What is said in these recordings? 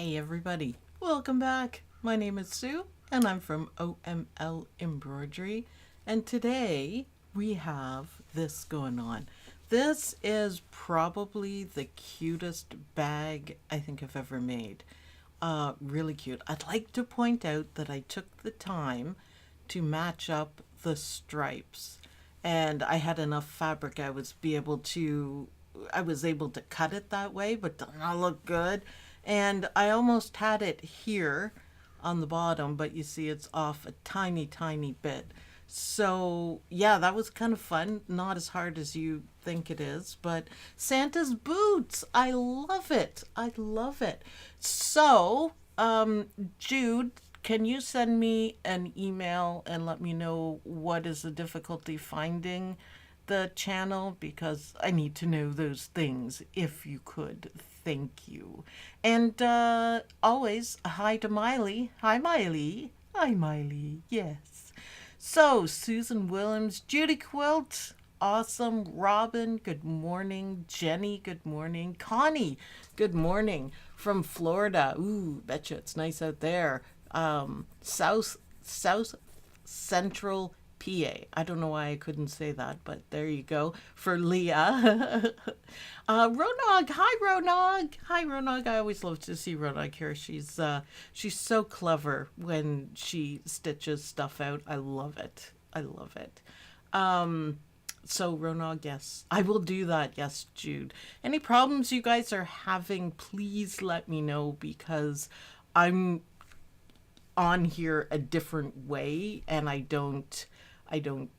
Hey everybody, welcome back. My name is Sue and I'm from OML Embroidery, and today we have this going on. This is probably the cutest bag I think I've ever made. Really cute. I'd like to point out that I took the time to match up the stripes, and I had enough fabric I was able to cut it that way, but doesn't that look good? And I almost had it here on the bottom, but you see it's off a tiny, tiny bit. So yeah, that was kind of fun. Not as hard as you think it is, but Santa's boots. I love it. I love it. So, Jude, can you send me an email and let me know what is the difficulty finding the channel? Because I need to know those things if you could. Thank you. And always, hi to Miley. Hi, Miley. Hi, Miley. Yes. So, Susan Williams, Judy Quilt, awesome. Robin, good morning. Jenny, good morning. Connie, good morning. From Florida. Ooh, betcha it's nice out there. South Central PA. I don't know why I couldn't say that, but there you go. For Leah. Ronog. Hi, Ronog. Hi, Ronog. I always love to see Ronog here. She's so clever when she stitches stuff out. I love it. I love it. So Ronog, yes, I will do that. Yes, Jude. Any problems you guys are having, please let me know, because I'm on here a different way and I don't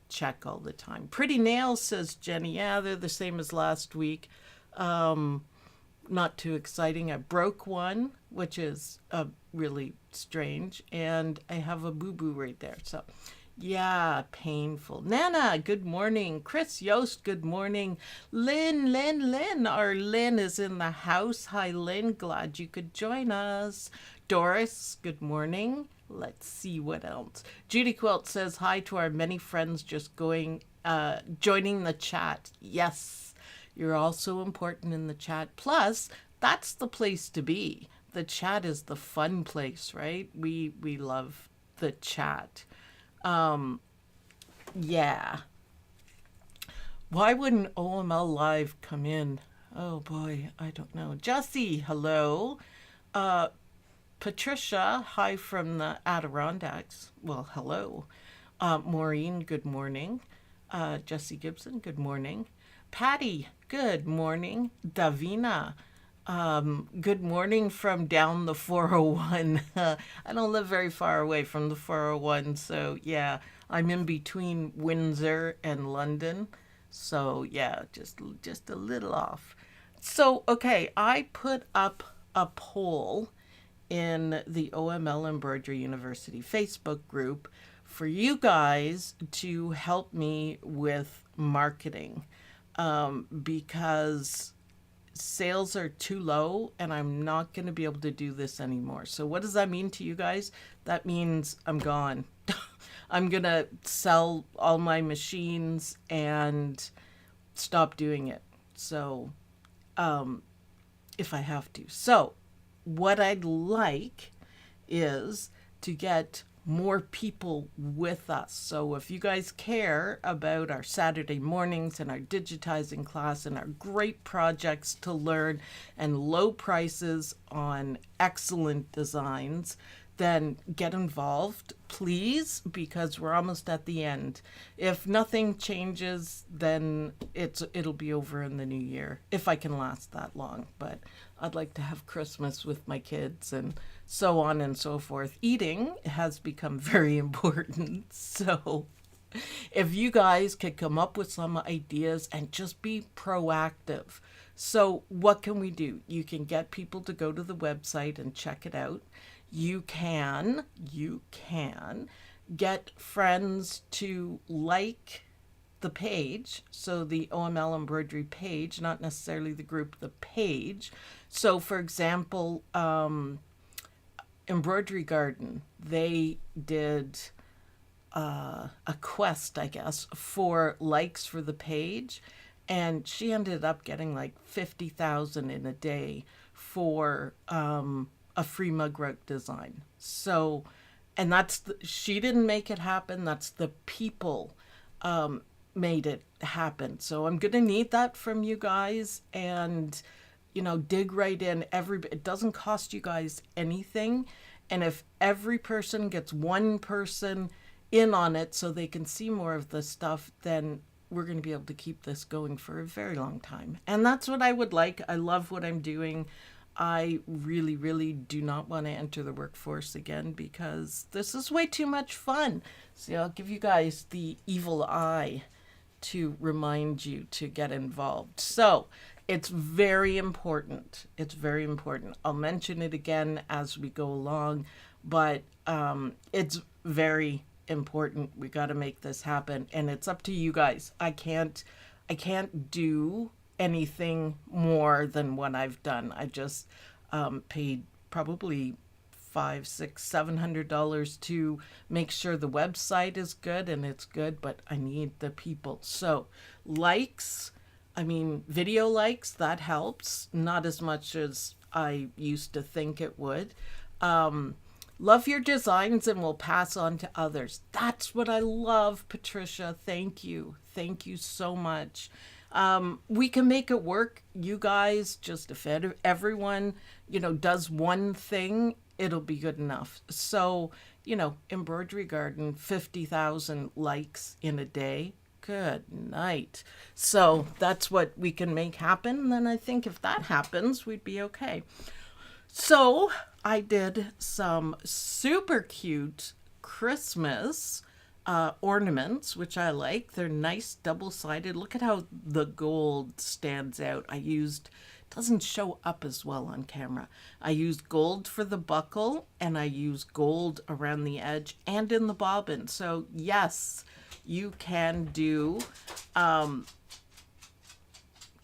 check all the time. Pretty nails, says Jenny. Yeah, they're the same as last week. Not too exciting. I broke one, which is really strange, and I have a boo-boo right there. So yeah, painful. Nana, good morning. Chris Yost, good morning. Lynn. Our Lynn is in the house. Hi, Lynn. Glad you could join us. Doris, good morning. Let's see what else. Judy Quilt says hi to our many friends just joining the chat. Yes, you're also important in the chat. Plus, that's the place to be. The chat is the fun place, right? We love the chat. Yeah. Why wouldn't OML Live come in? Oh boy, I don't know. Jesse, hello. Patricia, hi from the Adirondacks. Well, hello. Maureen, good morning. Jesse Gibson, good morning. Patty, good morning. Davina, good morning from down the 401. I don't live very far away from the 401, so yeah, I'm in between Windsor and London. So yeah, just a little off. So okay, I put up a poll in the OML Embroidery University Facebook group for you guys to help me with marketing, because sales are too low and I'm not going to be able to do this anymore. So what does that mean to you guys? That means I'm gone. I'm going to sell all my machines and stop doing it. So if I have to. So what I'd like is to get more people with us. So if you guys care about our Saturday mornings and our digitizing class and our great projects to learn and low prices on excellent designs, then get involved, please, because we're almost at the end. If nothing changes, then it'll be over in the new year, if I can last that long. But I'd like to have Christmas with my kids and so on and so forth. Eating has become very important. So if you guys could come up with some ideas and just be proactive. So what can we do? You can get people to go to the website and check it out. You can get friends to like the page, so the OML embroidery page, not necessarily the group, the page. So for example, Embroidery Garden, they did a quest, I guess, for likes for the page, and she ended up getting like 50,000 in a day for a free mug rug design. So, and she didn't make it happen. That's the people made it happen. So I'm going to need that from you guys, and, dig right in. It doesn't cost you guys anything. And if every person gets one person in on it so they can see more of this stuff, then we're going to be able to keep this going for a very long time. And that's what I would like. I love what I'm doing. I really, really do not want to enter the workforce again because this is way too much fun. See, I'll give you guys the evil eye to remind you to get involved. So it's very important. It's very important. I'll mention it again as we go along, but it's very important. We got to make this happen, and it's up to you guys. I can't do anything more than what I've done. I just paid probably $500, $600, $700 to make sure the website is good, and it's good, but I need the people. So video likes, that helps. Not as much as I used to think it would. Love your designs and we'll pass on to others. That's what I love, Patricia. Thank you. Thank you so much. We can make it work. You guys, just if everyone, does one thing, it'll be good enough. So, Embroidery Garden, 50,000 likes in a day. Good night. So that's what we can make happen. And then I think if that happens, we'd be okay. So I did some super cute Christmas ornaments, which I like. They're nice, double-sided. Look at how the gold stands out. Doesn't show up as well on camera. I used gold for the buckle, and I used gold around the edge and in the bobbin. So yes, you can do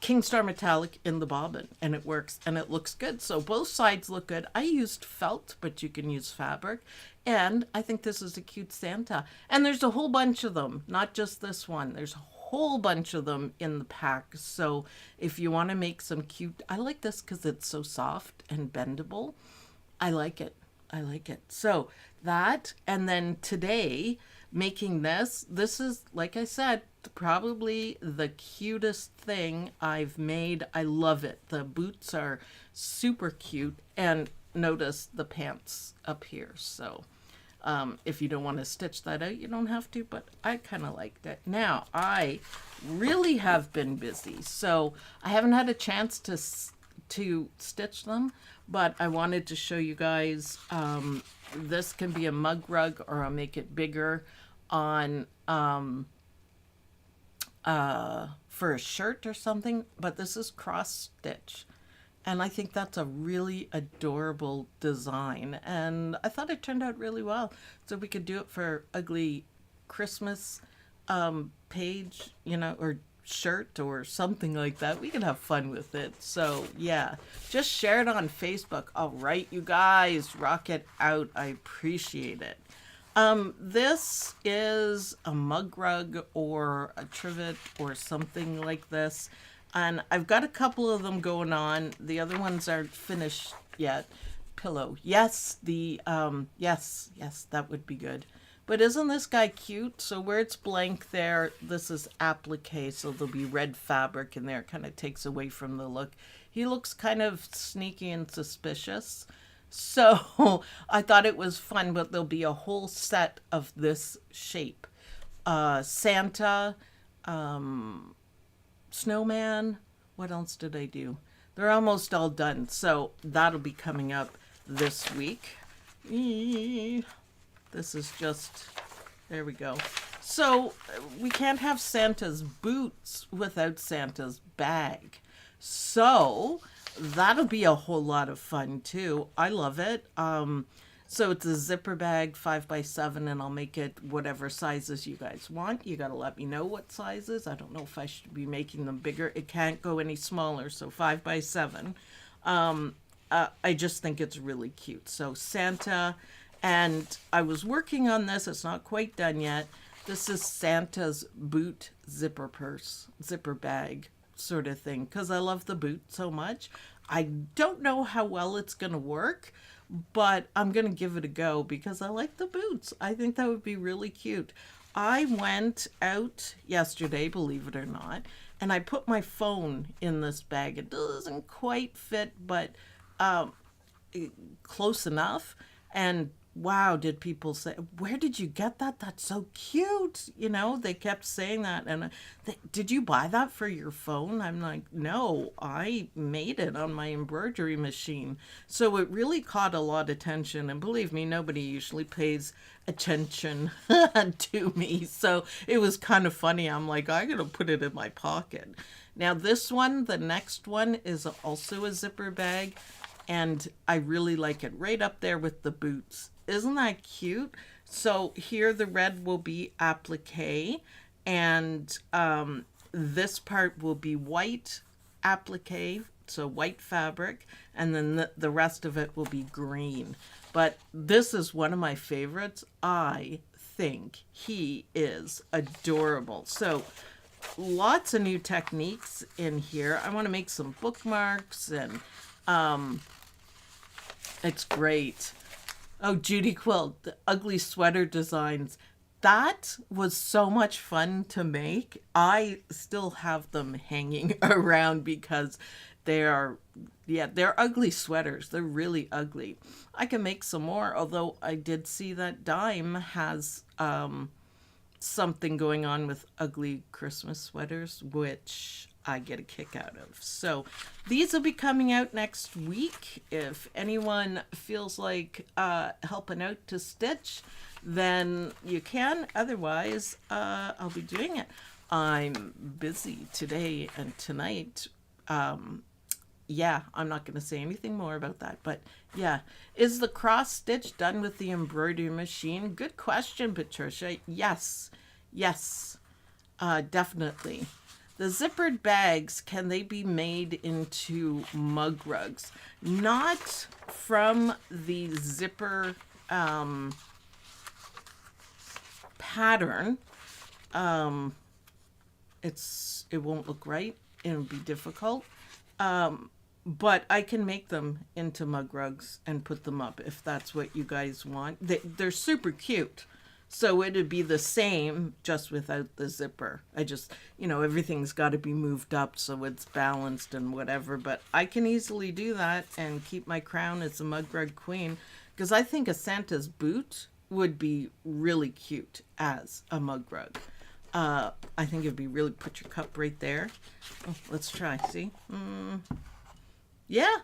Kingstar Metallic in the bobbin, and it works, and it looks good. So both sides look good. I used felt, but you can use fabric. And I think this is a cute Santa. And there's a whole bunch of them, not just this one. There's a whole bunch of them in the pack. So if you want to make some cute, I like this because it's so soft and bendable. I like it. I like it. So that, and then today, making this is, like I said, probably the cutest thing I've made. I love it. The boots are super cute, and notice the pants up here. So if you don't want to stitch that out, you don't have to, but I kind of liked it. Now, I really have been busy, so I haven't had a chance to stitch them, but I wanted to show you guys. This can be a mug rug, or I'll make it bigger on for a shirt or something, but this is cross stitch, and I think that's a really adorable design, and I thought it turned out really well. So we could do it for ugly Christmas page, or shirt or something like that. We can have fun with it. So yeah, just share it on Facebook. All right, you guys, rock it out. I appreciate it. This is a mug rug or a trivet or something like this. And I've got a couple of them going on. The other ones aren't finished yet. Pillow. Yes, yes, that would be good. But isn't this guy cute? So where it's blank there, this is applique, so there'll be red fabric in there. It kind of takes away from the look. He looks kind of sneaky and suspicious. So I thought it was fun, but there'll be a whole set of this shape. Santa, snowman. What else did I do? They're almost all done. So that'll be coming up this week. This is just, there we go. So we can't have Santa's boots without Santa's bag. So that'll be a whole lot of fun too. I love it. So it's a zipper bag, 5x7, and I'll make it whatever sizes you guys want. You got to let me know what sizes. I don't know if I should be making them bigger. It can't go any smaller, so 5x7. I just think it's really cute. So Santa, and I was working on this. It's not quite done yet. This is Santa's boot zipper purse, zipper bag sort of thing, because I love the boot so much. I don't know how well it's going to work, but I'm going to give it a go because I like the boots. I think that would be really cute. I went out yesterday, believe it or not, and I put my phone in this bag. It doesn't quite fit, but close enough. And wow, did people say, where did you get that? That's so cute. You know, they kept saying that. And did you buy that for your phone? I'm like, no, I made it on my embroidery machine. So it really caught a lot of attention. And believe me, nobody usually pays attention to me. So it was kind of funny. I'm like, I'm going to put it in my pocket. Now this one, the next one, is also a zipper bag. And I really like it, right up there with the boots. Isn't that cute? So here the red will be applique, and this part will be white applique, so white fabric, and then the rest of it will be green. But this is one of my favorites. I think he is adorable. So lots of new techniques in here. I want to make some bookmarks, and it's great. Oh, Judy Quilt, the ugly sweater designs. That was so much fun to make. I still have them hanging around because they're ugly sweaters. They're really ugly. I can make some more, although I did see that Dime has something going on with ugly Christmas sweaters, which I get a kick out of. So these will be coming out next week. If anyone feels like helping out to stitch, then you can. Otherwise, I'll be doing it. I'm busy today and tonight. Yeah, I'm not going to say anything more about that. But yeah, is the cross stitch done with the embroidery machine? Good question, Patricia. Yes, definitely. The zippered bags, can they be made into mug rugs? Not from the zipper pattern. It won't look right. It'll be difficult. But I can make them into mug rugs and put them up if that's what you guys want. They're super cute. So it'd be the same, just without the zipper. I just, everything's got to be moved up so it's balanced and whatever. But I can easily do that and keep my crown as a mug rug queen. Because I think a Santa's boot would be really cute as a mug rug. I think it'd be really, put your cup right there. Oh, let's try, see? Yeah,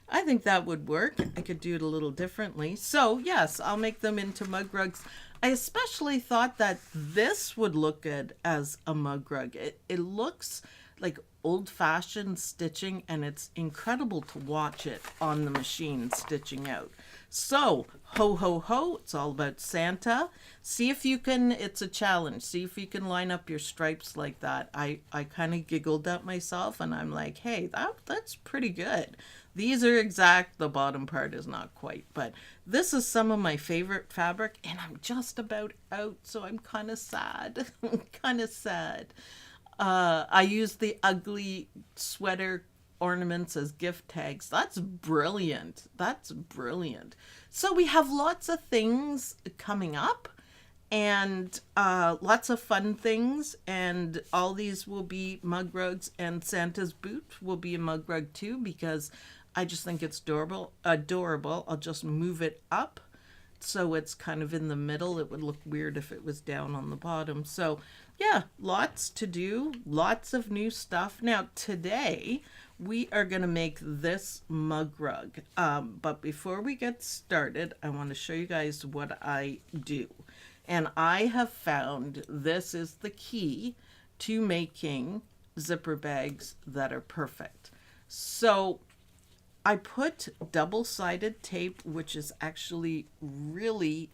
I think that would work. I could do it a little differently. So yes, I'll make them into mug rugs. I especially thought that this would look good as a mug rug. It looks like old-fashioned stitching, and it's incredible to watch it on the machine stitching out. So, ho, ho, ho, it's all about Santa. See if you can, it's a challenge. See if you can line up your stripes like that. I kind of giggled at myself, and I'm like, hey, that's pretty good. These are exact, the bottom part is not quite, but this is some of my favorite fabric, and I'm just about out, so I'm kind of sad. I used the ugly sweater ornaments as gift tags. That's brilliant. So we have lots of things coming up, and lots of fun things, and all these will be mug rugs, and Santa's boot will be a mug rug too, because I just think it's adorable. I'll just move it up so it's kind of in the middle. It would look weird if it was down on the bottom. So yeah, lots to do, lots of new stuff. Now today we are going to make this mug rug. But before we get started, I want to show you guys what I do. And I have found this is the key to making zipper bags that are perfect. So I put double-sided tape, which is actually really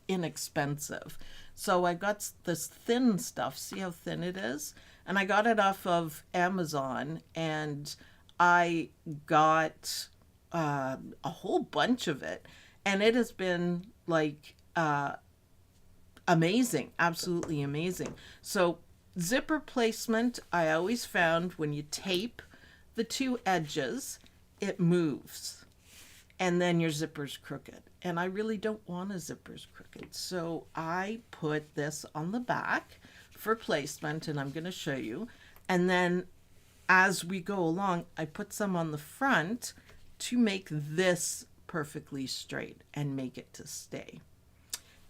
inexpensive. So I got this thin stuff. See how thin it is? And I got it off of Amazon, and I got a whole bunch of it. And it has been like amazing, absolutely amazing. So zipper placement, I always found when you tape the two edges, it moves. and then your zipper's crooked. And I really don't want a zipper's crooked. So I put this on the back for placement, and I'm going to show you. And then as we go along, I put some on the front to make this perfectly straight and make it to stay.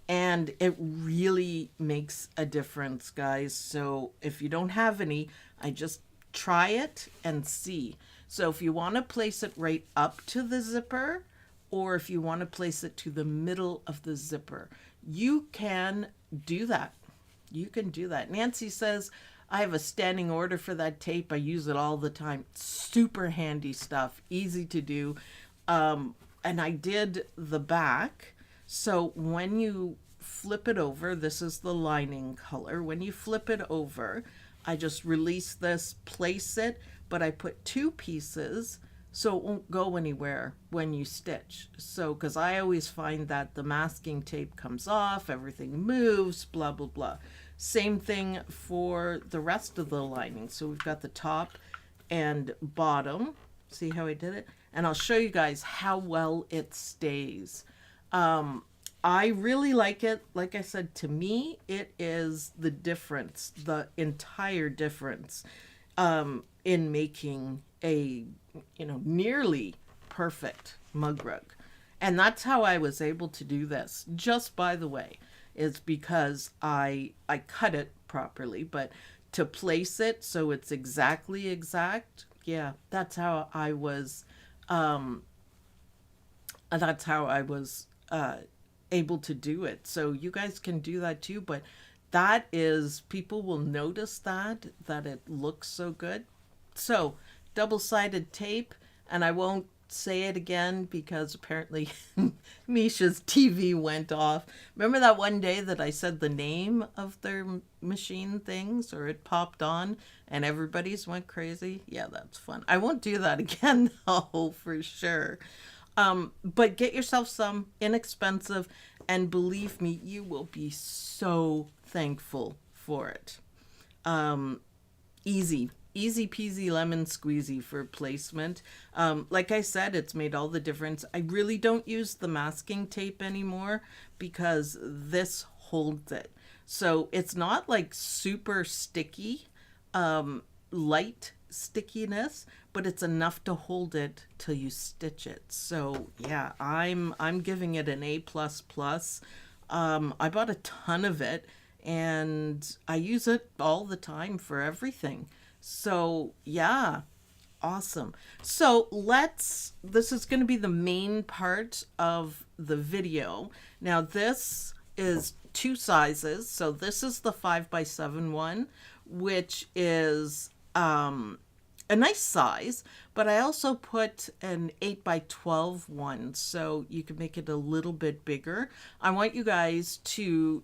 And it really makes a difference, guys. So if you don't have any, I just try it and see. So if you want to place it right up to the zipper, or if you want to place it to the middle of the zipper, you can do that. You can do that. Nancy says, I have a standing order for that tape. I use it all the time. Super handy stuff, easy to do. And I did the back. So when you flip it over, this is the lining color. When you flip it over, I just release this, place it, but I put 2 pieces so it won't go anywhere when you stitch. So, because I always find that the masking tape comes off, everything moves, blah, blah, blah. Same thing for the rest of the lining. So we've got the top and bottom. See how I did it? And I'll show you guys how well it stays. I really like it. Like I said, to me, it is the difference, the entire difference in making a, nearly perfect mug rug. And that's how I was able to do this. Just by the way, is because I cut it properly, but to place it so it's exactly exact, yeah, that's how I was able to do it. So you guys can do that too, but that is, people will notice that it looks so good. So double-sided tape, and I won't say it again because apparently Misha's TV went off. Remember that one day that I said the name of their machine things, or it popped on and everybody's went crazy? Yeah, that's fun. I won't do that again though, for sure. But get yourself some, inexpensive, and believe me, you will be so thankful for it. Easy peasy lemon squeezy for placement. Like I said, it's made all the difference. I really don't use the masking tape anymore because this holds it. So it's not like super sticky, light stickiness, but it's enough to hold it till you stitch it. So yeah, I'm giving it an A++. I bought a ton of it and I use it all the time for everything. So yeah, awesome. So this is going to be the main part of the video. Now this is 2 sizes. So this is the 5x7 one, which is a nice size, but I also put an 8x12 one, so you can make it a little bit bigger. I want you guys to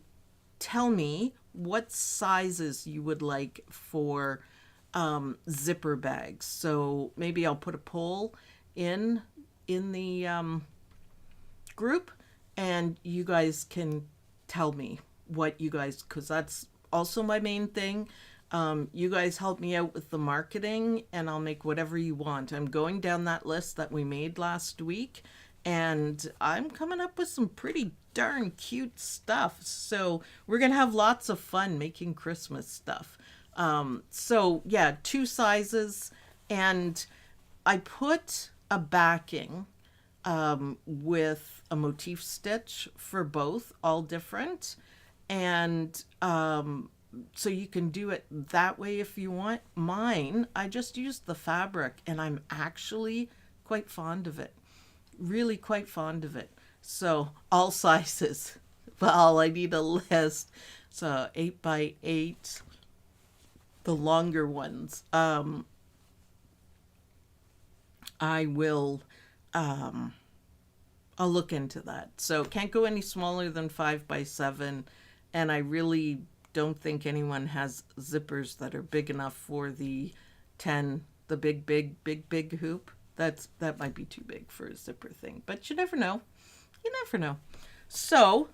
tell me what sizes you would like for zipper bags. So maybe I'll put a poll in the group, and you guys can tell me what you guys, because that's also my main thing. You guys help me out with the marketing and I'll make whatever you want. I'm going down that list that we made last week and I'm coming up with some pretty darn cute stuff. So we're going to have lots of fun making Christmas stuff. So yeah, 2 sizes, and I put a backing with a motif stitch for both, all different. And so you can do it that way if you want. Mine, I just used the fabric and I'm actually quite fond of it. Really quite fond of it. So all sizes. Well, I need a list. So 8x8, the longer ones. I will, I'll look into that. So can't go any smaller than 5x7. And I really don't think anyone has zippers that are big enough for the 10, the big hoop. That might be too big for a zipper thing, but you never know. You never know. So,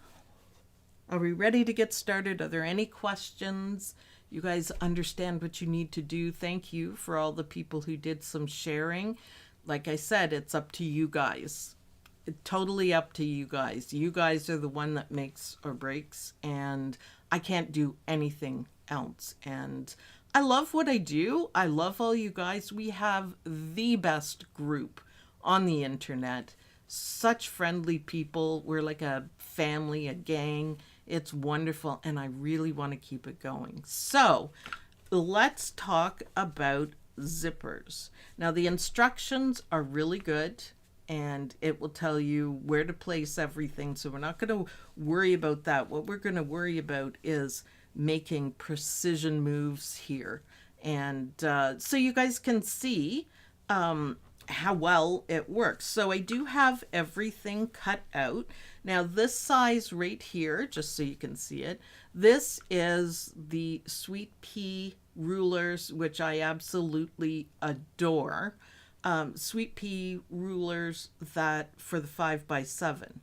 are we ready to get started? Are there any questions? You guys understand what you need to do. Thank you for all the people who did some sharing. Like I said, it's up to you guys. totally up to you guys. You guys are the one that makes or breaks, and I can't do anything else. And I love what I do. I love all you guys. We have the best group on the internet. Such friendly people. We're like a family, a gang. It's wonderful, and I really want to keep it going. So let's talk about zippers. Now, the instructions are really good, and it will tell you where to place everything. So we're not going to worry about that. What we're going to worry about is making precision moves here. And so you guys can see how well it works. So I do have everything cut out. Now this size right here, just so you can see it, this is the Sweet Pea rulers, which I absolutely adore. Sweet Pea rulers that for the 5x7,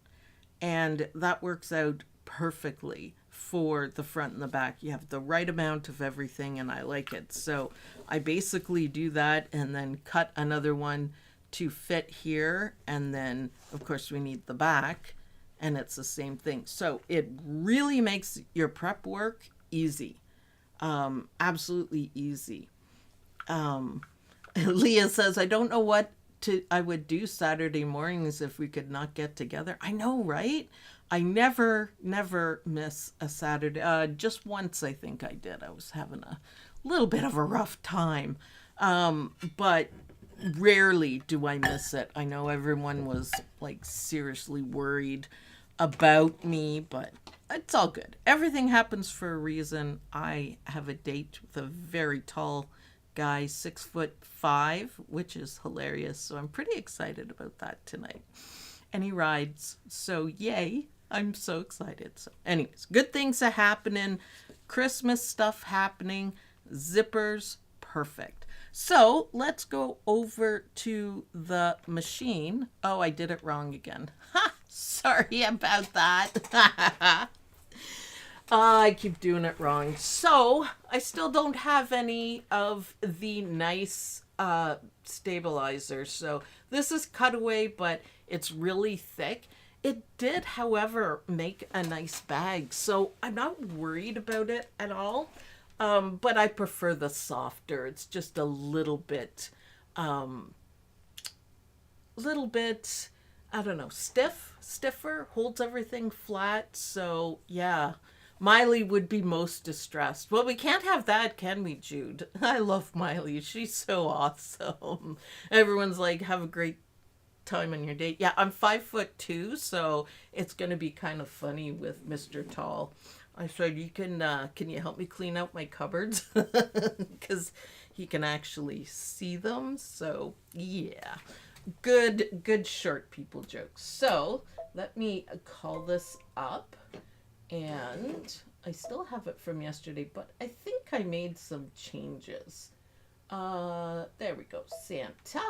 and that works out perfectly for the front and the back. You have the right amount of everything, and I like it. So I basically do that and then cut another one to fit here, and then of course we need the back, and it's the same thing. So it really makes your prep work easy. Absolutely easy. Leah says, I don't know what I would do Saturday mornings if we could not get together. I know, right? I never miss a Saturday. Just once I think I did. I was having a little bit of a rough time. But rarely do I miss it. I know everyone was like seriously worried about me, but it's all good. Everything happens for a reason. I have a date with a very tall guy, 6'5", which is hilarious. So I'm pretty excited about that tonight. And he rides. So yay. I'm so excited. So anyways, good things are happening. Christmas stuff happening. Zippers, perfect. So let's go over to the machine. Oh, I did it wrong again. Ha! Sorry about that. I keep doing it wrong. So I still don't have any of the nice stabilizers. So this is cutaway, but it's really thick. It did, however, make a nice bag. So I'm not worried about it at all. But I prefer the softer. It's just a little bit, I don't know, stiffer, holds everything flat. So yeah, Miley would be most distressed. Well, we can't have that, can we, Jude? I love Miley. She's so awesome. Everyone's like, have a great time on your date. Yeah, I'm 5'2", so it's going to be kind of funny with Mr. Tall. I said, can you help me clean out my cupboards? Because he can actually see them. So yeah, good short people jokes. So let me call this up, and I still have it from yesterday, but I think I made some changes. There we go, Santa.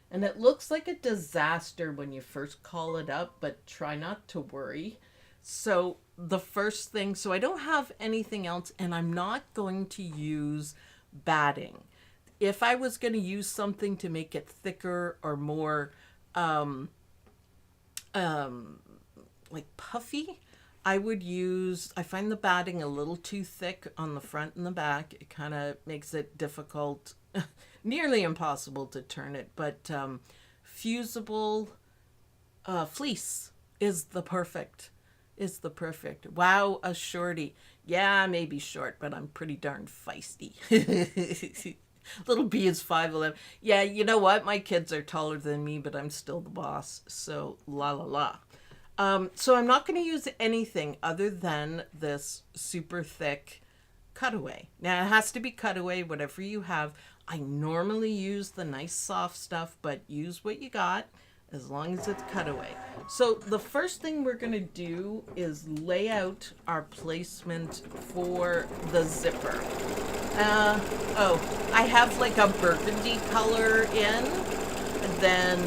And it looks like a disaster when you first call it up, but try not to worry. So the first thing, so I don't have anything else, and I'm not going to use batting. If I was going to use something to make it thicker or more like puffy, I find the batting a little too thick on the front and the back. It kind of makes it difficult, nearly impossible to turn it, but fusible fleece is the perfect. Wow, a shorty. Yeah, maybe short, but I'm pretty darn feisty. Little B is 5'11". Yeah, you know what? My kids are taller than me, but I'm still the boss. So, la la la. So I'm not going to use anything other than this super thick cutaway. Now, it has to be cutaway, whatever you have. I normally use the nice soft stuff, but use what you got, as long as it's cutaway. So the first thing we're going to do is lay out our placement for the zipper. I have like a burgundy color in, and then,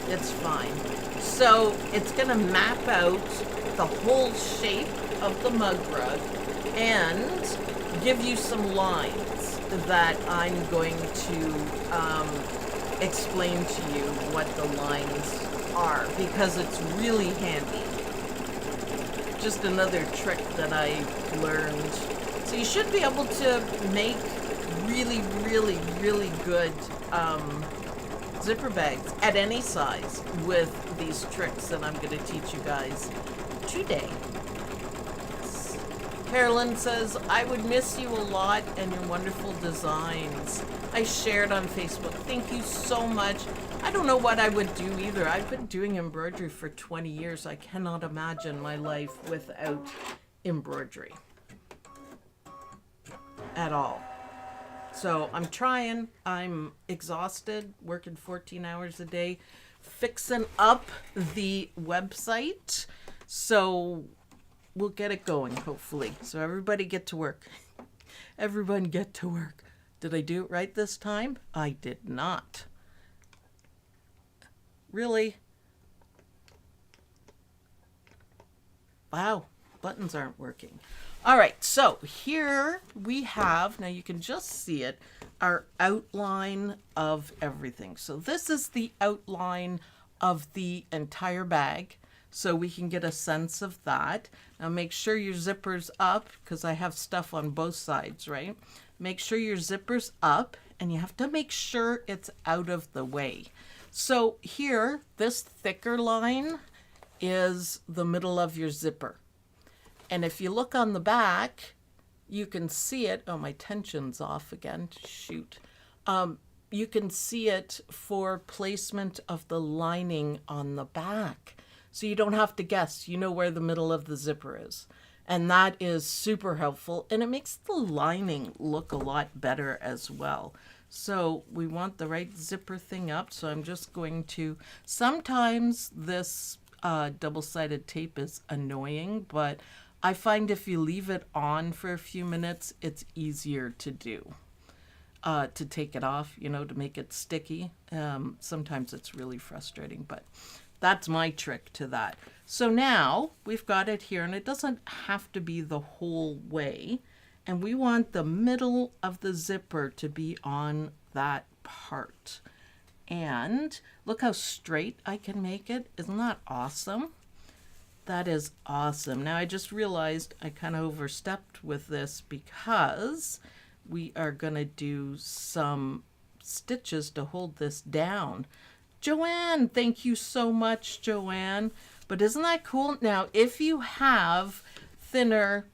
it's fine. So it's going to map out the whole shape of the mug rug and give you some lines that I'm going to explain to you what the lines are, because it's really handy. Just another trick that I learned. So you should be able to make really, really, really good zipper bags at any size with these tricks that I'm going to teach you guys today. Carolyn says, I would miss you a lot and your wonderful designs. I shared on Facebook. Thank you so much. I don't know what I would do either. I've been doing embroidery for 20 years. I cannot imagine my life without embroidery at all. So I'm trying. I'm exhausted, working 14 hours a day, fixing up the website. So we'll get it going, hopefully. So everybody get to work. Everyone get to work. Did I do it right this time? I did not. Really? Wow, buttons aren't working. All right, so here we have, now you can just see it, our outline of everything. So this is the outline of the entire bag, so we can get a sense of that. Now make sure your zipper's up, because I have stuff on both sides, right? Make sure your zipper's up, and you have to make sure it's out of the way. So here, this thicker line is the middle of your zipper. And if you look on the back, you can see it. Oh, my tension's off again. Shoot. You can see it for placement of the lining on the back. So you don't have to guess. You know where the middle of the zipper is. And that is super helpful. And it makes the lining look a lot better as well. So we want the right zipper thing up. So I'm just going to, sometimes this double-sided tape is annoying, but I find if you leave it on for a few minutes, it's easier to do, to take it off, you know, to make it sticky. Sometimes it's really frustrating, but that's my trick to that. So now we've got it here, and it doesn't have to be the whole way. And we want the middle of the zipper to be on that part. And look how straight I can make it. Isn't that awesome? That is awesome. Now I just realized I kind of overstepped with this because we are going to do some stitches to hold this down. Joanne, thank you so much, Joanne. But isn't that cool? Now, if you have thinner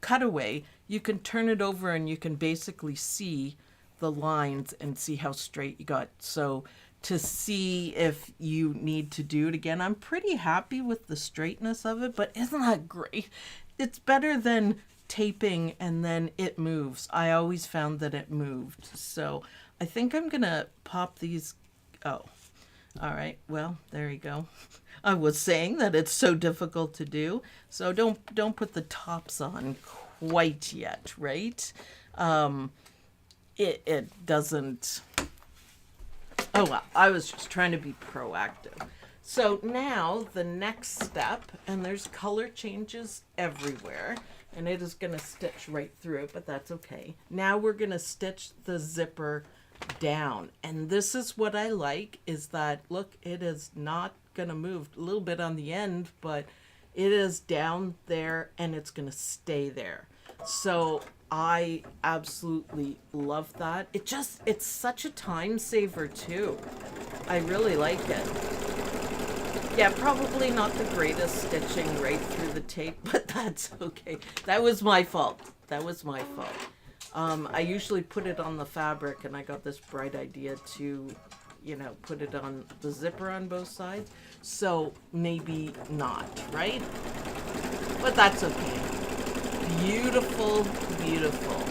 cutaway, you can turn it over and you can basically see the lines and see how straight you got. So to see if you need to do it again, I'm pretty happy with the straightness of it, but isn't that great? It's better than taping and then it moves. I always found that it moved. So I think I'm gonna pop these. Oh, all right. Well, there you go. I was saying that it's so difficult to do. So don't put the tops on quite yet, right? It doesn't. Oh, well, I was just trying to be proactive. So now the next step, and there's color changes everywhere, and it is going to stitch right through it, but that's okay. Now we're going to stitch the zipper down. And this is what I like, is that, look, it is not going to move a little bit on the end, but it is down there and it's going to stay there. So I absolutely love that. It's such a time saver too. I really like it. Yeah, probably not the greatest stitching right through the tape, but that's okay. That was my fault. That was my fault. I usually put it on the fabric, and I got this bright idea to, you know, put it on the zipper on both sides. So maybe not, right? But that's okay. Beautiful, beautiful.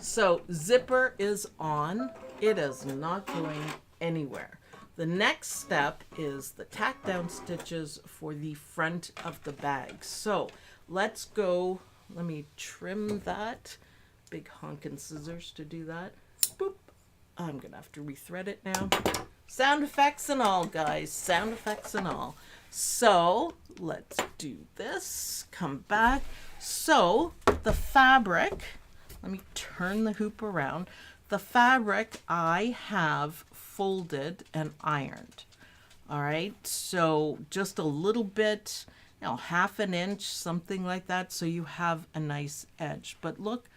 So zipper is on. It is not going anywhere. The next step is the tack down stitches for the front of the bag. So let's go. Let me trim that. Big honkin' scissors to do that. Boop. I'm gonna have to rethread it now. Sound effects and all, guys. Sound effects and all. So let's do this. Come back. So the fabric, let me turn the hoop around. the fabric I have folded and ironed. All right, so just a little bit, you know, half an inch, something like that, so you have a nice edge. But look,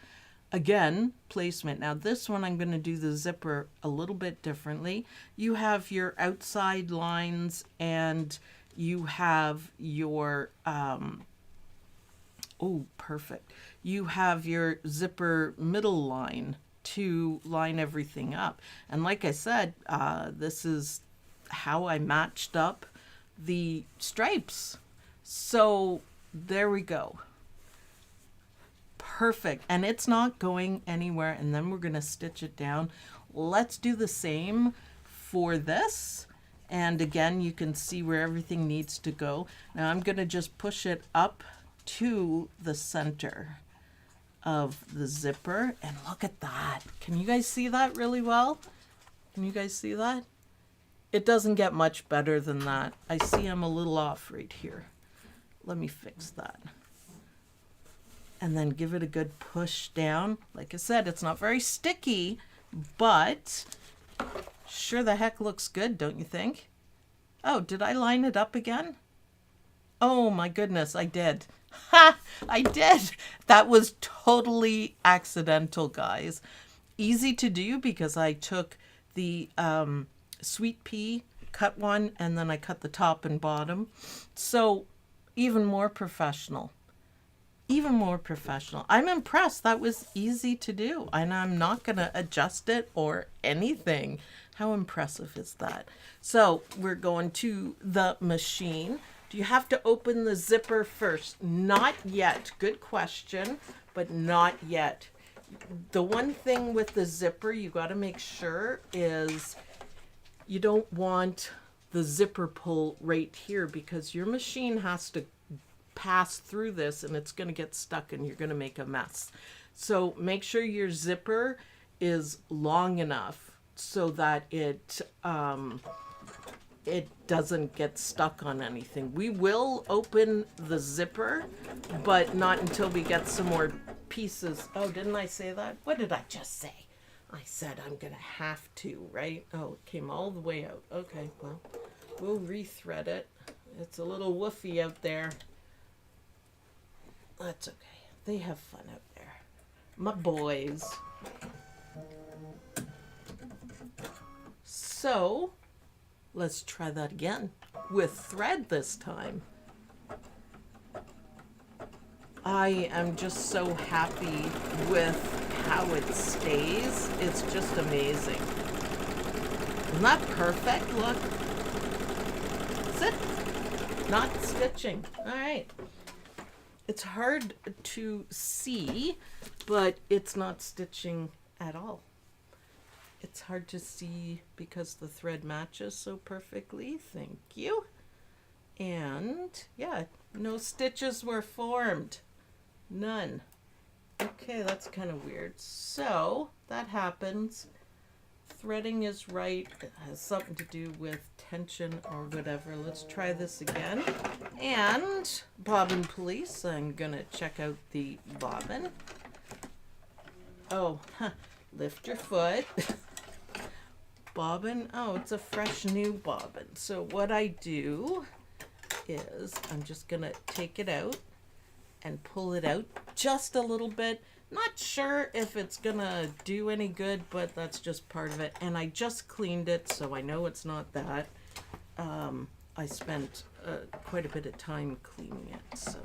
again, placement. Now this one I'm going to do the zipper a little bit differently. You have your outside lines and you have your, oh, perfect. You have your zipper middle line to line everything up. And like I said, this is how I matched up the stripes. So there we go. Perfect. And it's not going anywhere. And then we're going to stitch it down. Let's do the same for this. And again, you can see where everything needs to go. Now I'm going to just push it up to the center of the zipper. And look at that. Can you guys see that really well? Can you guys see that? It doesn't get much better than that. I see I'm a little off right here. Let me fix that. And then give it a good push down. Like I said, it's not very sticky, but sure the heck looks good, don't you think? Oh, did I line it up again? Oh my goodness, I did. Ha! I did. That was totally accidental, guys. Easy to do because I took the sweet pea, cut one, and then I cut the top and bottom. So even more professional. Even more professional. I'm impressed. That was easy to do. And I'm not going to adjust it or anything. How impressive is that? So we're going to the machine. Do you have to open the zipper first? Not yet. Good question, but not yet. The one thing with the zipper you got to make sure is you don't want the zipper pull right here because your machine has to pass through this and it's going to get stuck and you're going to make a mess. So make sure your zipper is long enough so that it doesn't get stuck on anything. We will open the zipper, but not until we get some more pieces. Oh, didn't I say that? What did I just say? I said I'm going to have to, right? Oh, it came all the way out. Okay, well, we'll rethread it. It's a little woofy out there. That's okay. They have fun out there. My boys. So, let's try that again. With thread this time. I am just so happy with how it stays. It's just amazing. Isn't that perfect? Look. That's it. Not stitching. All right. It's hard to see, but it's not stitching at all. It's hard to see because the thread matches so perfectly. Thank you. And yeah, no stitches were formed. None. Okay, that's kind of weird. So that happens. Threading is right. It has something to do with tension or whatever. Let's try this again. And bobbin police. I'm gonna check out the bobbin. Oh, lift your foot. Bobbin. Oh, it's a fresh new bobbin. So what I do is I'm just gonna take it out and pull it out just a little bit. Not sure if it's gonna do any good, but that's just part of it. And I just cleaned it, so I know it's not that. I spent quite a bit of time cleaning it. So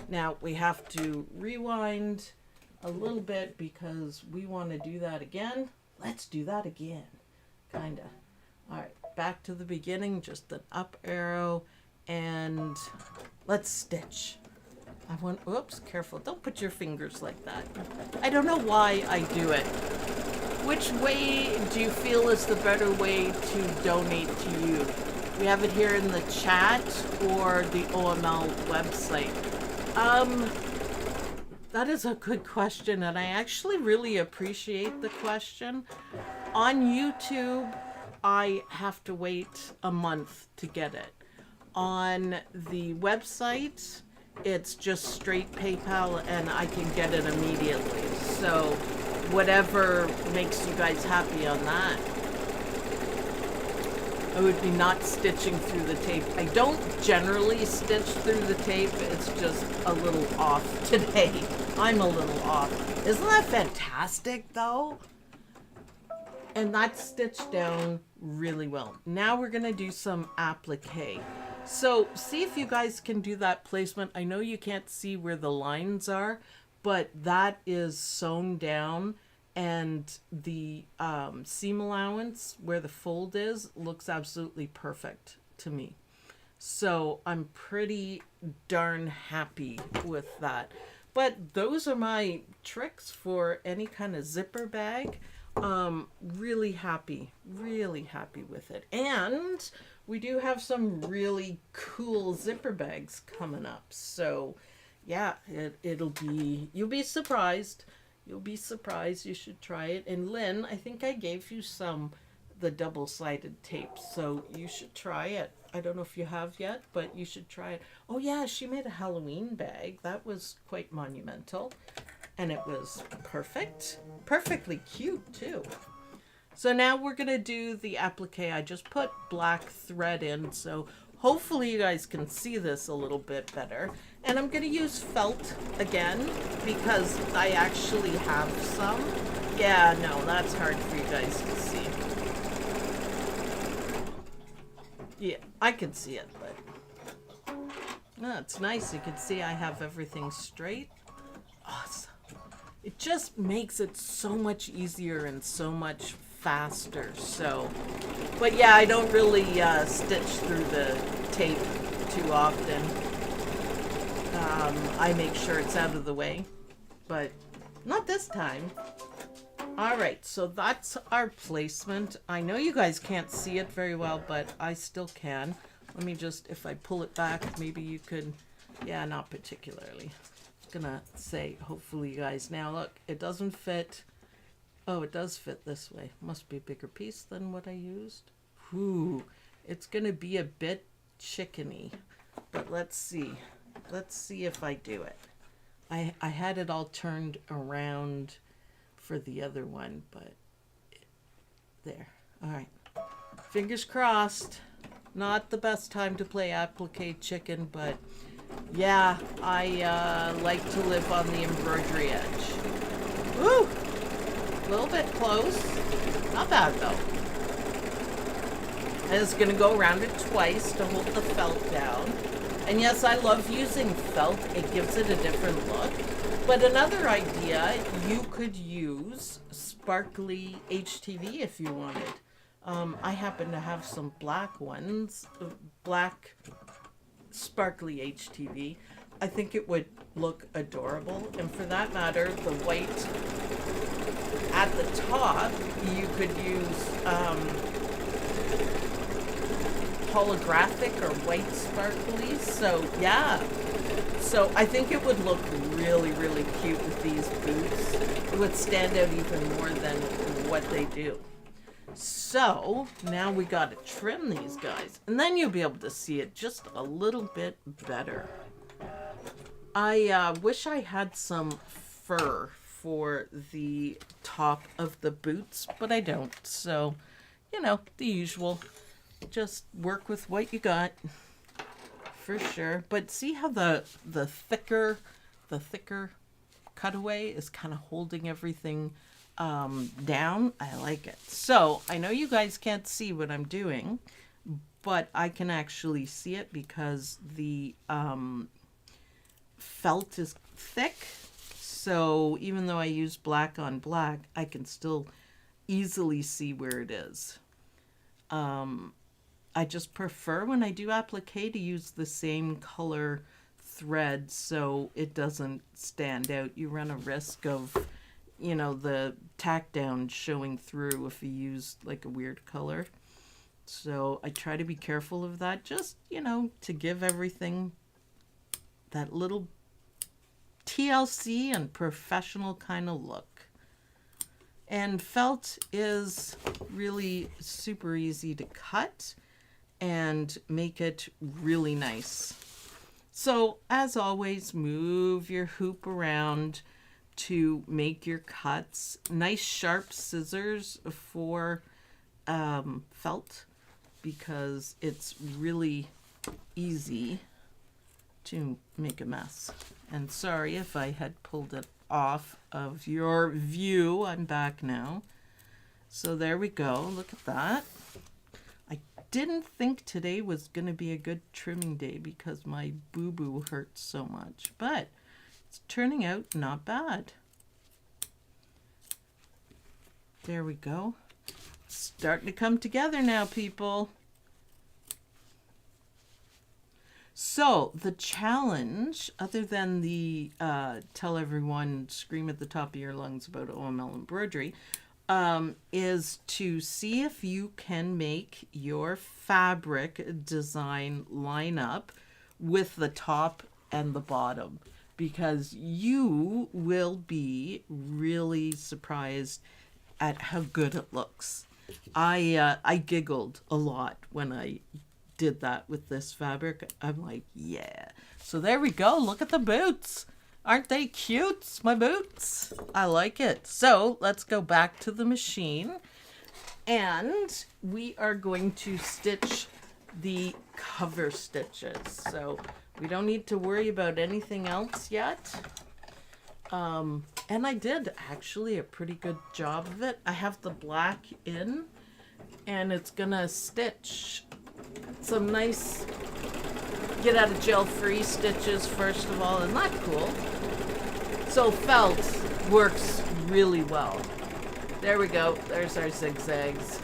now we have to rewind a little bit because we want to do that again. Let's do that again. Kinda. All right, back to the beginning, just an up arrow, and let's stitch. I want, oops, careful, don't put your fingers like that. I don't know why I do it. Which way do you feel is the better way to donate to you? We have it here in the chat or the OML website. That is a good question, and I actually really appreciate the question. On YouTube, I have to wait a month to get it. On the website, it's just straight PayPal and I can get it immediately. So whatever makes you guys happy on that. I would be not stitching through the tape. I don't generally stitch through the tape. It's just a little off today. I'm a little off. Isn't that fantastic though? And that's stitched down really well. Now we're gonna do some applique. So see if you guys can do that placement. I know you can't see where the lines are, but that is sewn down, and the seam allowance where the fold is looks absolutely perfect to me. So I'm pretty darn happy with that. But those are my tricks for any kind of zipper bag. Really happy with it. And we do have some really cool zipper bags coming up. So yeah, it'll be, you'll be surprised. You'll be surprised. You should try it. And Lynn, I think I gave you the double-sided tape, so you should try it. I don't know if you have yet, but you should try it. Oh yeah, she made a Halloween bag. That was quite monumental. And it was perfect. Perfectly cute too. So now we're going to do the applique. I just put black thread in, so hopefully you guys can see this a little bit better. And I'm going to use felt again because I actually have some. Yeah, no, that's hard for you guys to see. Yeah, I can see it, but no, it's nice. You can see I have everything straight. Awesome. It just makes it so much easier and so much faster. So, but yeah, I don't really stitch through the tape too often. I make sure it's out of the way, but not this time. All right, so that's our placement. I know you guys can't see it very well, but I still can. Let me just, if I pull it back, maybe you could, yeah, not particularly. Gonna say, hopefully you guys, now look, it doesn't fit. Oh, it does fit this way. Must be a bigger piece than what I used. Ooh, it's gonna be a bit chickeny, but let's see if I do it. I had it all turned around for the other one, but there. All right, fingers crossed. Not the best time to play applique chicken, but yeah, I like to live on the embroidery edge. Woo! A little bit close. Not bad though. I'm just gonna go around it twice to hold the felt down. And yes, I love using felt. It gives it a different look. But another idea, you could use sparkly HTV if you wanted. I happen to have some black ones, black sparkly HTV. I think it would look adorable, and for that matter, the white at the top, you could use holographic or white sparkly. So yeah, so I think it would look really cute with these boots. It would stand out even more than what they do. So now we got to trim these guys, and then you'll be able to see it just a little bit better. I wish I had some fur for the top of the boots, but I don't. So, you know, the usual. Just work with what you got for sure. But see how the thicker cutaway is kind of holding everything down. I like it. So I know you guys can't see what I'm doing, but I can actually see it because the felt is thick. So even though I use black on black, I can still easily see where it is. I just prefer when I do applique to use the same color thread so it doesn't stand out. You run a risk of, you know, the tack down showing through if you use like a weird color. So I try to be careful of that, just, you know, to give everything that little TLC and professional kind of look. And felt is really super easy to cut and make it really nice. So as always, move your hoop around to make your cuts. Nice sharp scissors for felt, because it's really easy to make a mess. And sorry if I had pulled it off of your view. I'm back now. So there we go. Look at that. I didn't think today was going to be a good trimming day because my boo-boo hurts so much, but it's turning out not bad. There we go. It's starting to come together now, people. So the challenge, other than the tell everyone, scream at the top of your lungs about OML embroidery, is to see if you can make your fabric design line up with the top and the bottom, because you will be really surprised at how good it looks. I giggled a lot when I did that with this fabric. I'm like, yeah. So there we go. Look at the boots. Aren't they cute, my boots? I like it. So let's go back to the machine, and we are going to stitch the cover stitches. So we don't need to worry about anything else yet. And I did actually a pretty good job of it. I have the black in, and it's gonna stitch some nice get out of jail free stitches first of all. Isn't that cool? So felt works really well. There we go. There's our zigzags.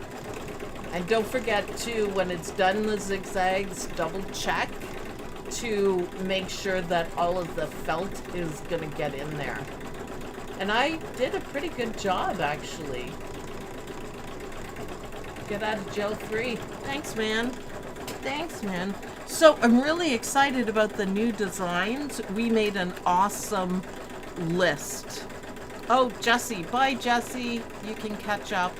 And don't forget too, when it's done the zigzags, double check to make sure that all of the felt is gonna get in there. And I did a pretty good job, actually. Get out of jail free. Thanks, man. Thanks, man. So I'm really excited about the new designs. We made an awesome list. Oh, Jessie. Bye, Jessie. You can catch up.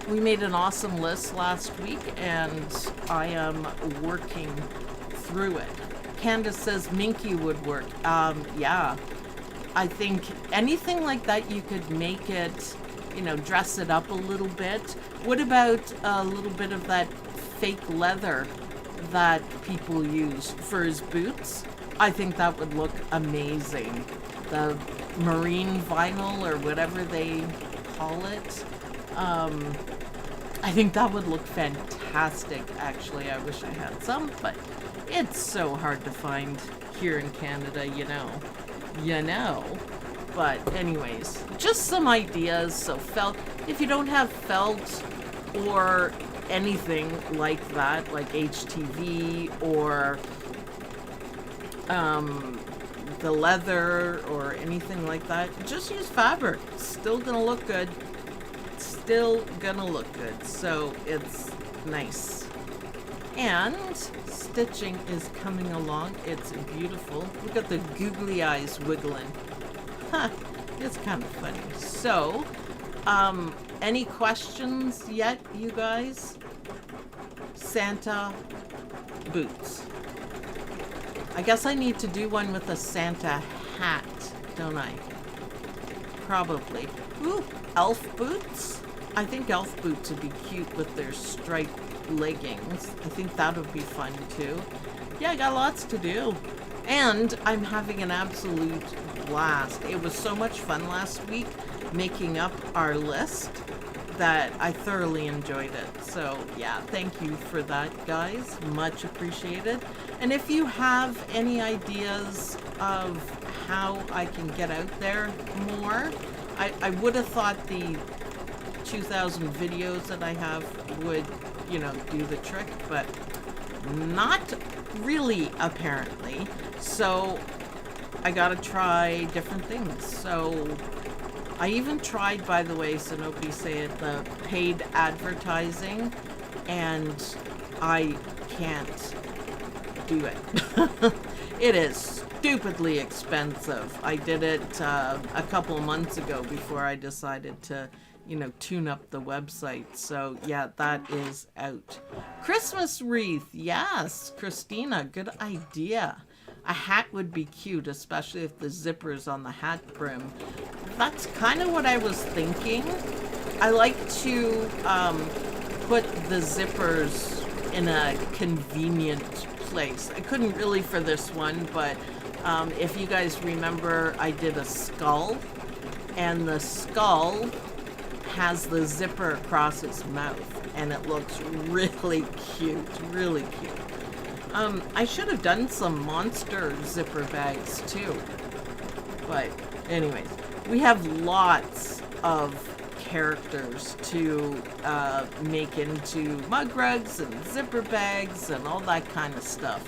We made an awesome list last week, and I am working through it. Candace says Minky would work. Yeah. I think anything like that, you could make it, you know, dress it up a little bit. What about a little bit of that fake leather that people use for his boots? I think that would look amazing. The marine vinyl or whatever they call it. I think that would look fantastic, actually. I wish I had some, but it's so hard to find here in Canada, you know. But anyways, just some ideas. So felt, if you don't have felt or anything like that, like HTV or the leather or anything like that, just use fabric. It's still gonna look good. Still gonna look good. So it's nice. And stitching is coming along. It's beautiful. Look at the googly eyes wiggling. Huh, it's kind of funny. So, any questions yet, you guys? Santa boots. I guess I need to do one with a Santa hat, don't I? Probably. Ooh, elf boots? I think elf boots would be cute with their striped leggings. I think that would be fun too. Yeah, I got lots to do. And I'm having an absolute blast. It was so much fun last week making up our list that I thoroughly enjoyed it. So yeah, thank you for that, guys. Much appreciated. And if you have any ideas of how I can get out there more, I would have thought the 2,000 videos that I have would, you know, do the trick, but not really, apparently. So I gotta try different things. So I even tried, by the way, so nobody say it, the paid advertising, and I can't do it. It is stupidly expensive. I did it a couple months ago before I decided to, you know, tune up the website. So yeah, that is out. Christmas wreath, yes, Christina, good idea. A hat would be cute, especially if the zipper's on the hat brim. That's kind of what I was thinking. I like to put the zippers in a convenient place. I couldn't really for this one, but if you guys remember, I did a skull, and the skull has the zipper across its mouth, and it looks really cute, really cute. I should have done some monster zipper bags too, but anyways, we have lots of characters to make into mug rugs and zipper bags and all that kind of stuff.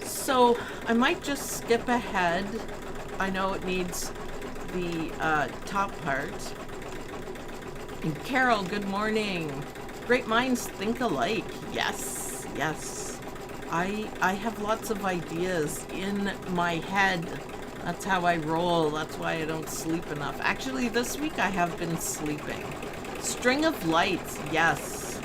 So I might just skip ahead. I know it needs the top part. And Carol, good morning. Great minds think alike. Yes, yes. I have lots of ideas in my head. That's how I roll. That's why I don't sleep enough. Actually, this week I have been sleeping. String of Lights, yes.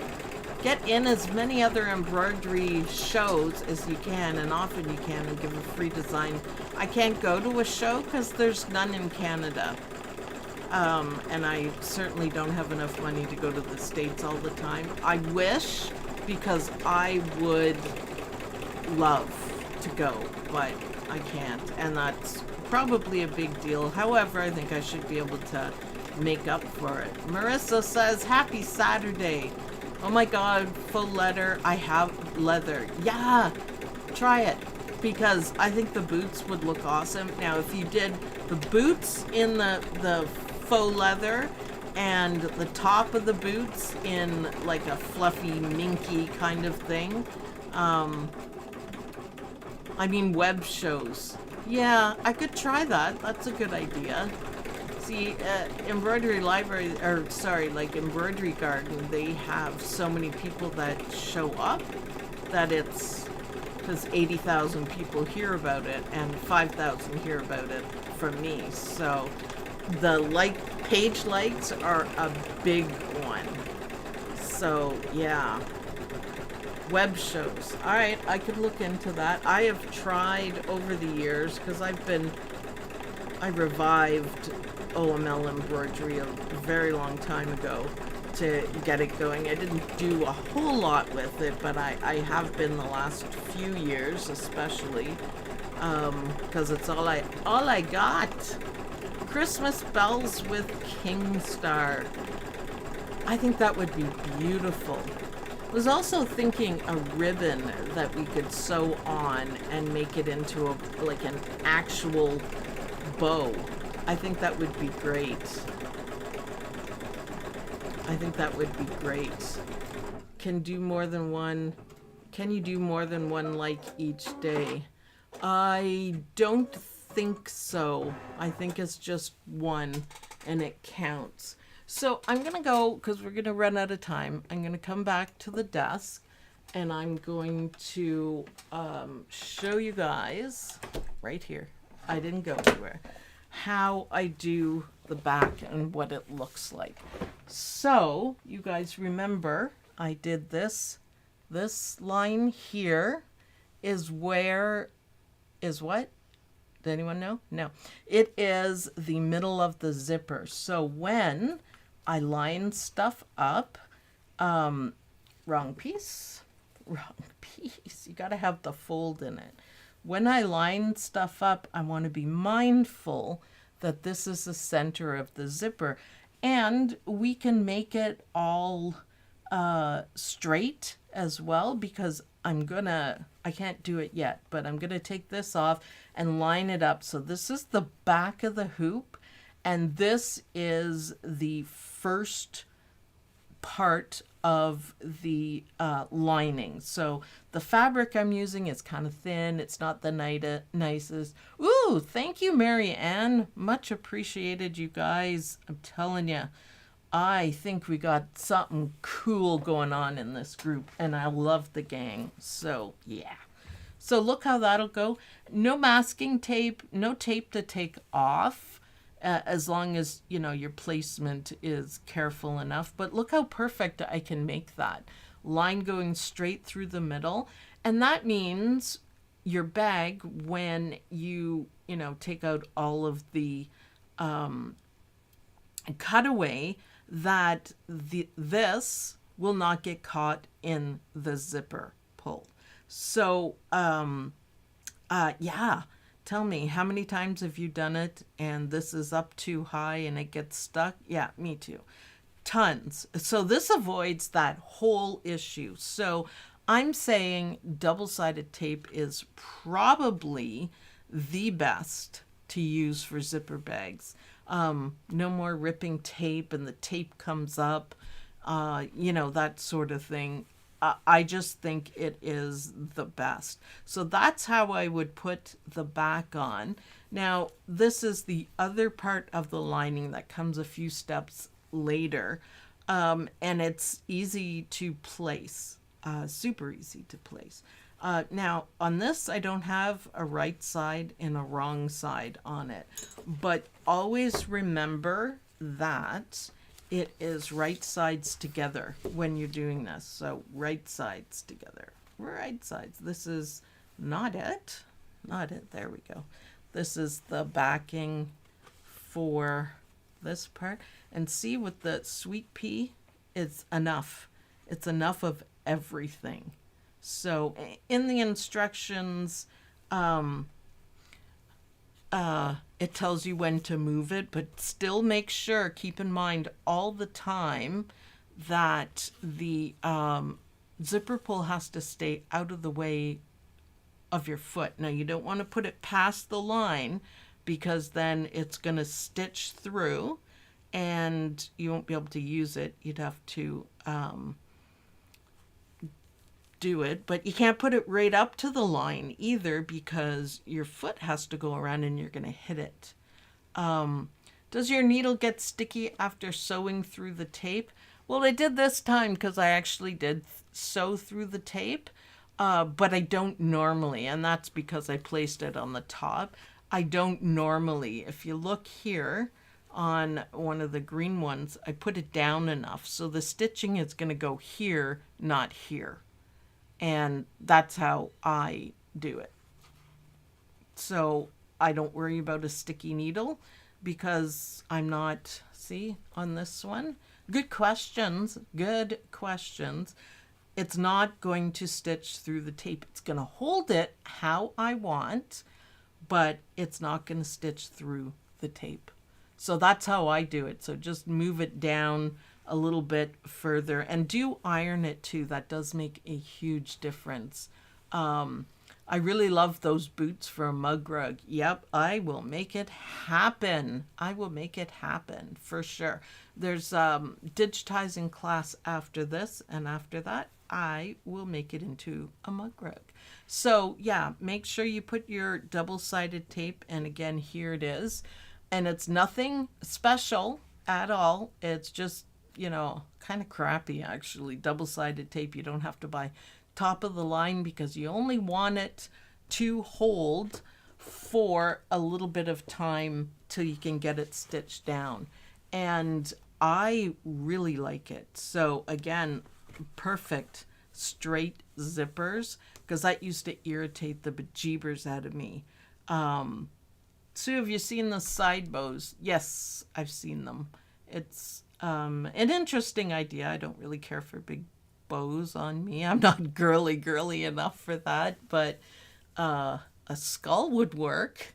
Get in as many other embroidery shows as you can, and often you can, and give a free design. I can't go to a show because there's none in Canada. And I certainly don't have enough money to go to the States all the time. I wish, because I would love to go, but I can't, and that's probably a big deal. However, I think I should be able to make up for it. Marissa says, happy Saturday. Oh my god, faux leather. I have leather. Yeah, try it, because I think the boots would look awesome. Now, if you did the boots in the faux leather and the top of the boots in like a fluffy, minky kind of thing, I mean web shows. Yeah, I could try that. That's a good idea. See, Embroidery Library, or sorry, like Embroidery Garden, they have so many people that show up that it's, because 80,000 people hear about it and 5,000 hear about it from me. So the page likes are a big one. So yeah, web shows. All right, I could look into that. I have tried over the years, because I revived OML Embroidery a very long time ago to get it going. I didn't do a whole lot with it, but I have been the last few years, especially, because it's all I got. Christmas bells with Kingstar. I think that would be beautiful. I was also thinking a ribbon that we could sew on and make it into like an actual bow. I think that would be great. I think that would be great. Can you do more than one like each day? I don't think so. I think it's just one and it counts. So I'm gonna go, because we're gonna run out of time. I'm gonna come back to the desk and I'm going to show you guys right here. I didn't go anywhere. How I do the back and what it looks like. So you guys remember I did this. This line here is where is what? Does anyone know? No. It is the middle of the zipper. So when I line stuff up, wrong piece. You got to have the fold in it. When I line stuff up, I want to be mindful that this is the center of the zipper. And we can make it all straight as well, because I can't do it yet, but I'm going to take this off and line it up. So this is the back of the hoop, and this is the first part of the lining. So the fabric I'm using is kind of thin. It's not the nicest. Ooh, thank you, Mary Ann. Much appreciated, you guys. I'm telling you, I think we got something cool going on in this group, and I love the gang. So yeah. So look how that'll go. No masking tape, no tape to take off, as long as, you know, your placement is careful enough. But look how perfect I can make that. Line going straight through the middle. And that means your bag, when you take out all of the cutaway, that this will not get caught in the zipper pull. So, yeah, tell me, how many times have you done it and this is up too high and it gets stuck? Yeah, me too. Tons. So this avoids that whole issue. So I'm saying double-sided tape is probably the best to use for zipper bags. No more ripping tape and the tape comes up, that sort of thing. I just think it is the best. So that's how I would put the back on. Now, this is the other part of the lining that comes a few steps later, and it's easy to place, super easy to place. Now, on this, I don't have a right side and a wrong side on it, but always remember that it is right sides together when you're doing this. So right sides together, right sides. This is not it, there we go. This is the backing for this part. And see, with the sweet pea, it's enough. It's enough of everything. So in the instructions, it tells you when to move it, but still make sure, keep in mind all the time that the zipper pull has to stay out of the way of your foot. Now, you don't want to put it past the line, because then it's going to stitch through and you won't be able to use it. You'd have to do it, but you can't put it right up to the line either, because your foot has to go around and you're going to hit it. Does your needle get sticky after sewing through the tape? Well, I did this time because I actually did sew through the tape, but I don't normally, and that's because I placed it on the top. I don't normally. If you look here on one of the green ones, I put it down enough so the stitching is going to go here, not here. And that's how I do it. So I don't worry about a sticky needle, because I'm not, see, on this one. Good questions, good questions. It's not going to stitch through the tape. It's going to hold it how I want, but it's not going to stitch through the tape. So that's how I do it. So just move it down a little bit further, and do iron it too. That does make a huge difference. I really love those boots for a mug rug. Yep, I will make it happen. I will make it happen for sure. There's digitizing class after this, and after that I will make it into a mug rug. So yeah, make sure you put your double-sided tape, and again, here it is. And it's nothing special at all. It's just, kind of crappy, actually. Double-sided tape. You don't have to buy top of the line, because you only want it to hold for a little bit of time till you can get it stitched down. And I really like it. So again, perfect straight zippers, because that used to irritate the bejeebers out of me. Sue, have you seen the side bows? Yes, I've seen them. It's an interesting idea. I don't really care for big bows on me. I'm not girly enough for that, but a skull would work.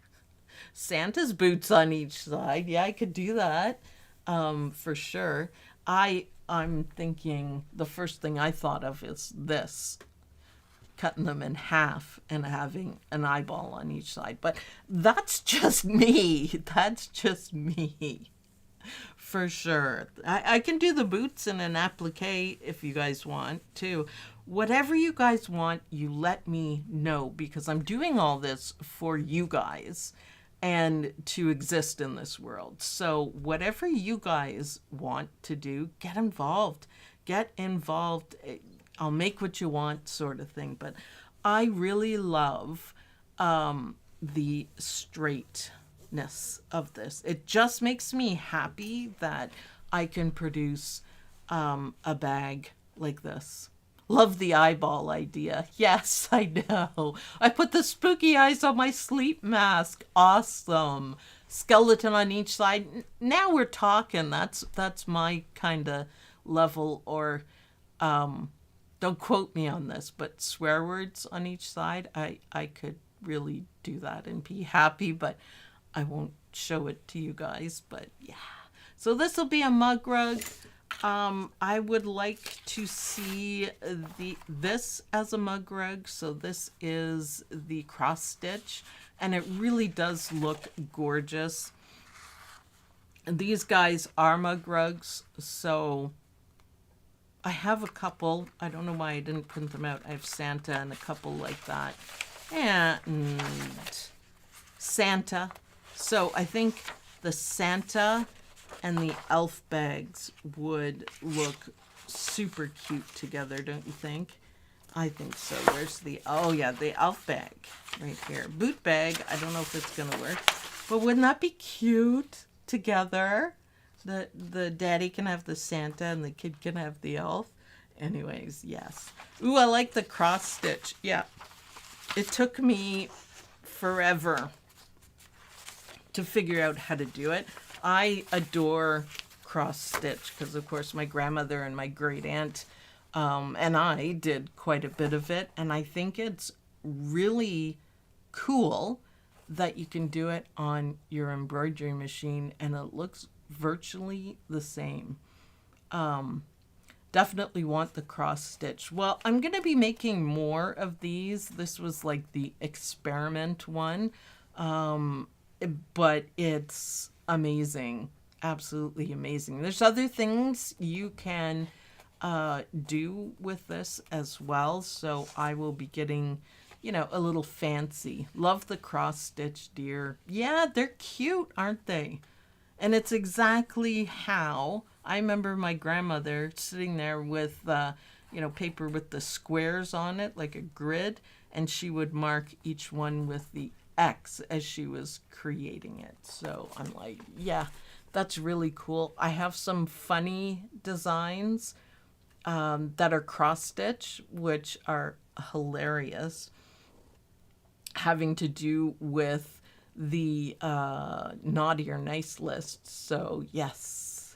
Santa's boots on each side. Yeah, I could do that for sure. I'm thinking the first thing I thought of is this. Cutting them in half and having an eyeball on each side. But that's just me. That's just me. For sure. I can do the boots in an applique if you guys want to. Whatever you guys want, you let me know, because I'm doing all this for you guys and to exist in this world. So whatever you guys want to do, get involved. Get involved. I'll make what you want, sort of thing. But I really love the straightness of this. It just makes me happy that I can produce a bag like this. Love the eyeball idea. Yes, I know. I put the spooky eyes on my sleep mask. Awesome. Skeleton on each side. Now we're talking. That's my kind of level. Or don't quote me on this, but swear words on each side. I could really do that and be happy, but I won't show it to you guys. But yeah. So this will be a mug rug. I would like to see this as a mug rug. So this is the cross stitch, and it really does look gorgeous. And these guys are mug rugs, so I have a couple. I don't know why I didn't print them out. I have Santa and a couple like that, and Santa. So I think the Santa and the elf bags would look super cute together, don't you think? I think so. Where's the, oh yeah, the elf bag right here. Boot bag, I don't know if it's gonna work, but wouldn't that be cute together? The daddy can have the Santa and the kid can have the elf. Anyways, yes. Ooh, I like the cross stitch. Yeah, it took me forever to figure out how to do it. I adore cross stitch because, of course, my grandmother and my great aunt and I did quite a bit of it. And I think it's really cool that you can do it on your embroidery machine and it looks virtually the same. Definitely want the cross stitch. Well, I'm going to be making more of these. This was like the experiment one, but it's amazing. Absolutely amazing. There's other things you can do with this as well. So I will be getting, you know, a little fancy. Love the cross stitch deer. Yeah, they're cute, aren't they? And it's exactly how I remember my grandmother sitting there with, you know, paper with the squares on it, like a grid, and she would mark each one with the X as she was creating it. So I'm like, yeah, that's really cool. I have some funny designs that are cross stitch, which are hilarious, having to do with the naughty or nice list. So yes.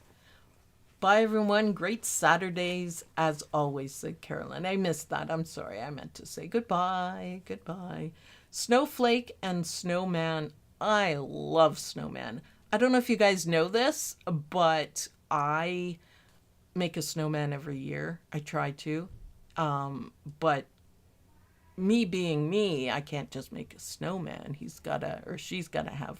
Bye everyone. Great Saturdays as always, said Carolyn. I missed that. I'm sorry. I meant to say goodbye. Goodbye. Snowflake and Snowman. I love Snowman. I don't know if you guys know this, but I make a snowman every year. I try to. But me being me, I can't just make a snowman. He's gotta, or she's gotta have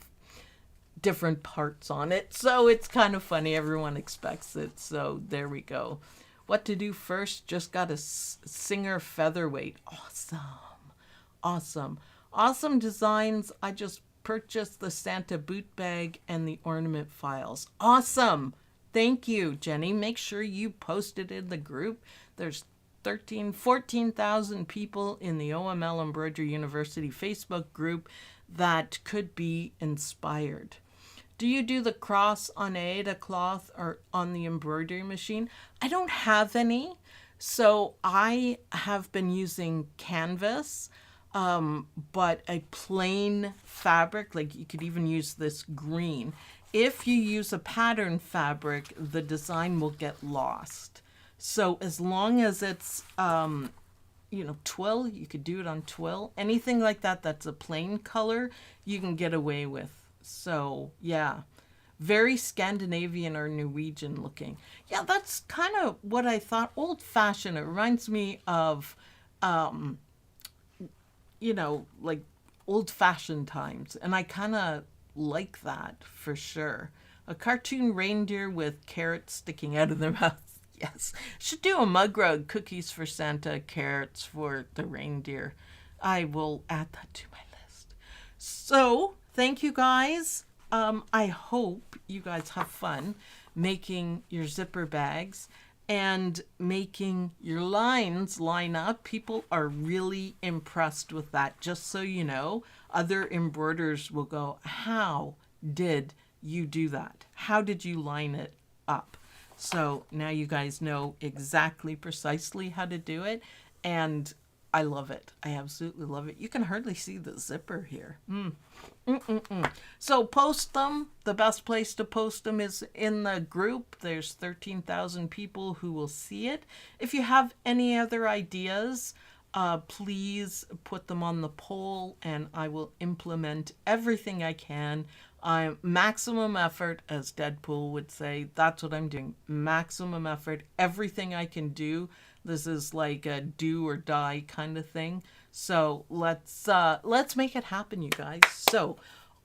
different parts on it. So it's kind of funny. Everyone expects it. So there we go. What to do first? Just got a Singer featherweight. Awesome. Awesome. Awesome designs. I just purchased the Santa boot bag and the ornament files. Awesome. Thank you, Jenny. Make sure you post it in the group. There's 14,000 people in the OML Embroidery University Facebook group that could be inspired. Do you do the cross on Aida cloth or on the embroidery machine? I don't have any, so I have been using canvas, but a plain fabric, like you could even use this green. If you use a pattern fabric, the design will get lost. So as long as it's, you know, twill, you could do it on twill. Anything like that that's a plain color, you can get away with. So, yeah, very Scandinavian or Norwegian looking. Yeah, that's kind of what I thought. Old-fashioned. It reminds me of, you know, like old-fashioned times. And I kind of like that for sure. A cartoon reindeer with carrots sticking out of their mouth. Yes. Should do a mug rug. Cookies for Santa, carrots for the reindeer. I will add that to my list. So, thank you guys. I hope you guys have fun making your zipper bags and making your lines line up. People are really impressed with that. Just so you know, other embroiderers will go, how did you do that? How did you line it up? So now you guys know exactly precisely how to do it. And I love it. I absolutely love it. You can hardly see the zipper here. So post them. The best place to post them is in the group. There's 13,000 people who will see it. If you have any other ideas, please put them on the poll and I will implement everything I can. Maximum effort, as Deadpool would say. That's what I'm doing. Maximum effort. Everything I can do. This is like a do or die kind of thing. So let's make it happen, you guys. So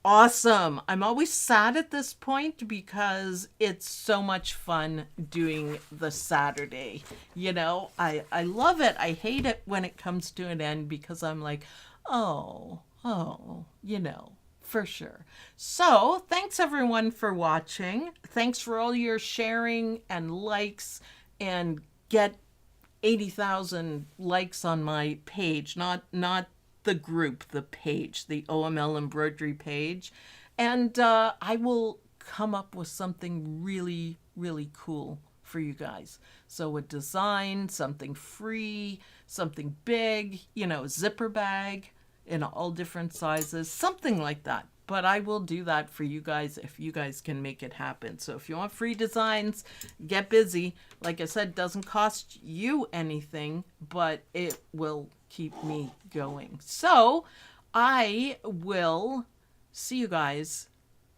awesome. I'm always sad at this point because it's so much fun doing the Saturday. You know, I love it. I hate it when it comes to an end because I'm like, oh, you know. For sure. So thanks everyone for watching. Thanks for all your sharing and likes, and get 80,000 likes on my page, not the group, the page, the OML Embroidery page. And I will come up with something really, really cool for you guys. So a design, something free, something big, you know, zipper bag in all different sizes, something like that. But I will do that for you guys if you guys can make it happen. So if you want free designs, get busy. Like I said, doesn't cost you anything, but it will keep me going. So I will see you guys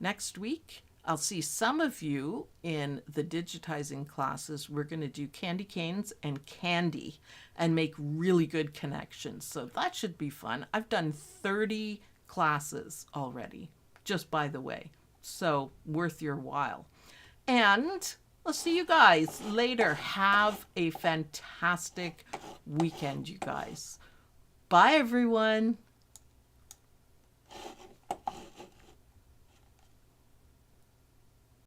next week. I'll see some of you in the digitizing classes. We're going to do candy canes and candy and make really good connections. So that should be fun. I've done 30 classes already, just by the way. So worth your while. And I'll see you guys later. Have a fantastic weekend, you guys. Bye, everyone.